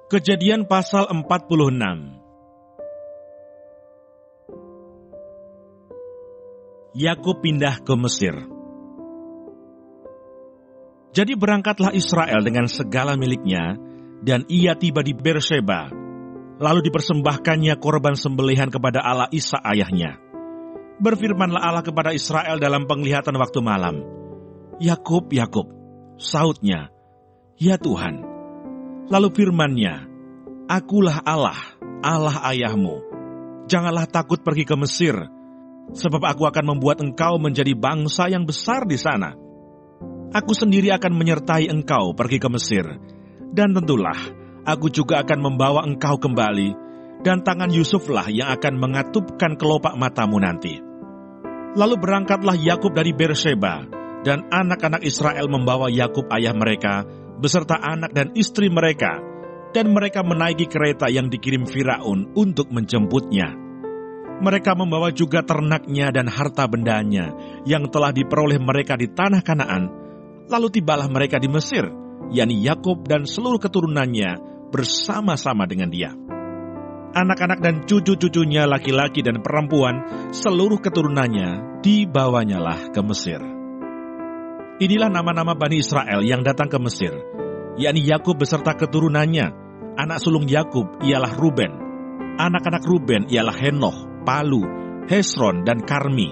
Kejadian pasal 46. Yakub pindah ke Mesir. Jadi berangkatlah Israel dengan segala miliknya, dan ia tiba di Berseba. Lalu dipersembahkannya korban sembelihan kepada Allah Ishak ayahnya. Berfirmanlah Allah kepada Israel dalam penglihatan waktu malam. Yakub, Yakub, sautnya, ya Tuhan. Lalu firman-Nya, Akulah Allah, Allah ayahmu. Janganlah takut pergi ke Mesir, sebab aku akan membuat engkau menjadi bangsa yang besar di sana. Aku sendiri akan menyertai engkau pergi ke Mesir, dan tentulah aku juga akan membawa engkau kembali, dan tangan Yusuflah yang akan mengatupkan kelopak matamu nanti. Lalu berangkatlah Yakub dari Berseba, dan anak-anak Israel membawa Yakub ayah mereka, beserta anak dan istri mereka, dan mereka menaiki kereta yang dikirim Firaun untuk menjemputnya. Mereka membawa juga ternaknya dan harta bendanya yang telah diperoleh mereka di tanah Kanaan. Lalu tibalah mereka di Mesir, yakni Yakub dan seluruh keturunannya bersama-sama dengan dia. Anak-anak dan cucu-cucunya laki-laki dan perempuan, seluruh keturunannya dibawanyalah ke Mesir. Inilah nama-nama Bani Israel yang datang ke Mesir, yakni Yakub beserta keturunannya. Anak sulung Yakub ialah Ruben. Anak-anak Ruben ialah Henoch, Palu, Hesron, dan Karmi.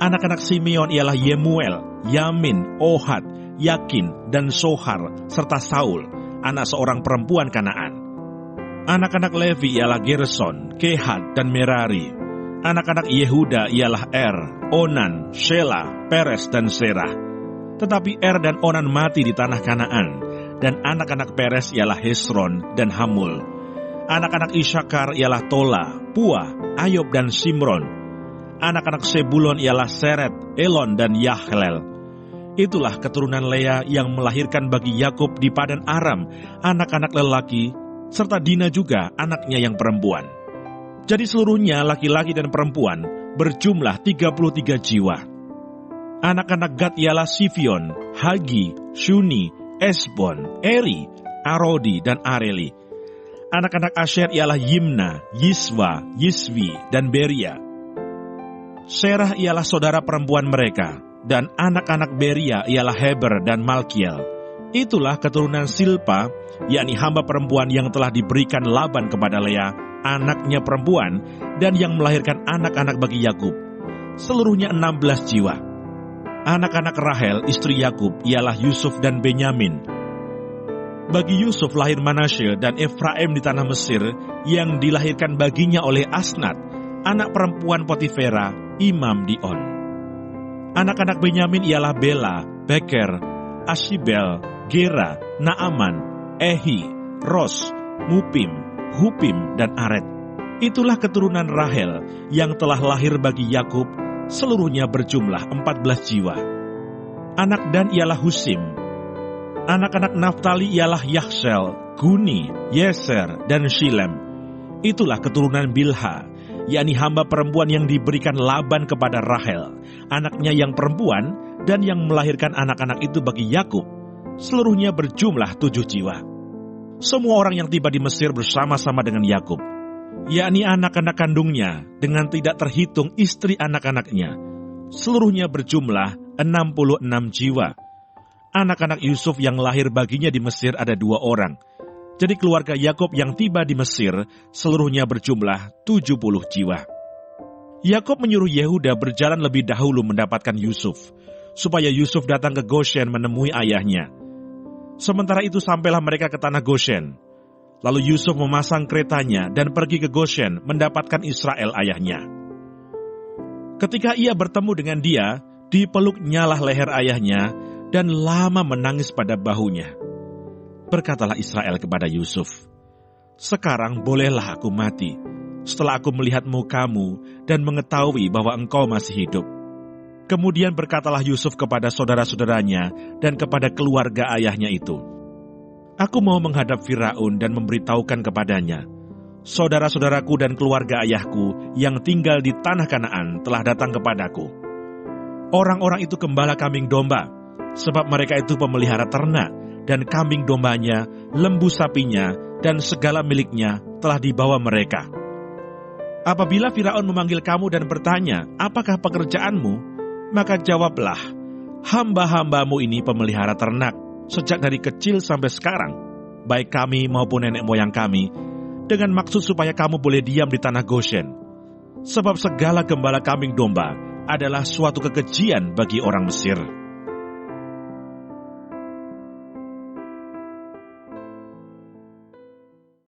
Anak-anak Simeon ialah Yemuel, Yamin, Ohad, Yakin, dan Sohar, serta Saul, anak seorang perempuan Kanaan. Anak-anak Levi ialah Gerson, Kehat, dan Merari. Anak-anak Yehuda ialah Onan, Shelah, Peres, dan Serah. Tetapi dan Onan mati di tanah Kanaan, dan anak-anak Peres ialah Hesron dan Hamul. Anak-anak Isakar ialah Tola, Pua, Ayob, dan Simron. Anak-anak Sebulon ialah Seret, Elon, dan Yahlel. Itulah keturunan Lea yang melahirkan bagi Yakub di Padan Aram anak-anak lelaki, serta Dina juga anaknya yang perempuan. Jadi seluruhnya laki-laki dan perempuan berjumlah 33 jiwa. Anak-anak Gad ialah Sifion, Hagi, Shuni, Esbon, Eri, Arodi, dan Areli. Anak-anak Asher ialah Yimna, Yiswa, Yiswi, dan Beria. Serah ialah saudara perempuan mereka, dan anak-anak Beria ialah Heber dan Malkiel. Itulah keturunan Silpa, yakni hamba perempuan yang telah diberikan Laban kepada Lea, anaknya perempuan, dan yang melahirkan anak-anak bagi Yakub. Seluruhnya 16 jiwa. Anak-anak Rahel, istri Yakub, ialah Yusuf dan Benyamin. Bagi Yusuf lahir Manasye dan Efraim di tanah Mesir, yang dilahirkan baginya oleh Asnat, anak perempuan Potifera, imam di On. Anak-anak Benyamin ialah Bela, Beker, Ashibel, Gera, Naaman, Ehi, Ros, Mupim, Hupim, dan Aret. Itulah keturunan Rahel yang telah lahir bagi Yakub, seluruhnya berjumlah 14 jiwa. Anak Dan ialah Husim. Anak-anak Naftali ialah Yaksel, Guni, Yeser, dan Shilem. Itulah keturunan Bilha, yakni hamba perempuan yang diberikan Laban kepada Rahel, anaknya yang perempuan, dan yang melahirkan anak-anak itu bagi Yakub. Seluruhnya berjumlah 7 jiwa. Semua orang yang tiba di Mesir bersama-sama dengan Yakub, yakni anak-anak kandungnya, dengan tidak terhitung istri anak-anaknya. Seluruhnya berjumlah 66 jiwa. Anak-anak Yusuf yang lahir baginya di Mesir ada 2 orang. Jadi keluarga Yakub yang tiba di Mesir, seluruhnya berjumlah 70 jiwa. Yakub menyuruh Yehuda berjalan lebih dahulu mendapatkan Yusuf, supaya Yusuf datang ke Goshen menemui ayahnya. Sementara itu sampailah mereka ke tanah Goshen. Lalu Yusuf memasang keretanya dan pergi ke Goshen mendapatkan Israel ayahnya. Ketika ia bertemu dengan dia, dipeluknyalah leher ayahnya dan lama menangis pada bahunya. Berkatalah Israel kepada Yusuf, "Sekarang bolehlah aku mati, setelah aku melihat mukamu dan mengetahui bahwa engkau masih hidup." Kemudian berkatalah Yusuf kepada saudara-saudaranya dan kepada keluarga ayahnya itu, "Aku mau menghadap Firaun dan memberitahukan kepadanya, saudara-saudaraku dan keluarga ayahku yang tinggal di tanah Kanaan telah datang kepadaku. Orang-orang itu gembala kambing domba, sebab mereka itu pemelihara ternak, dan kambing dombanya, lembu sapinya, dan segala miliknya telah dibawa mereka. Apabila Firaun memanggil kamu dan bertanya, apakah pekerjaanmu? Maka jawablah, hamba-hambamu ini pemelihara ternak, sejak dari kecil sampai sekarang, baik kami maupun nenek moyang kami, dengan maksud supaya kamu boleh diam di tanah Goshen. Sebab segala gembala kambing domba adalah suatu kekejian bagi orang Mesir.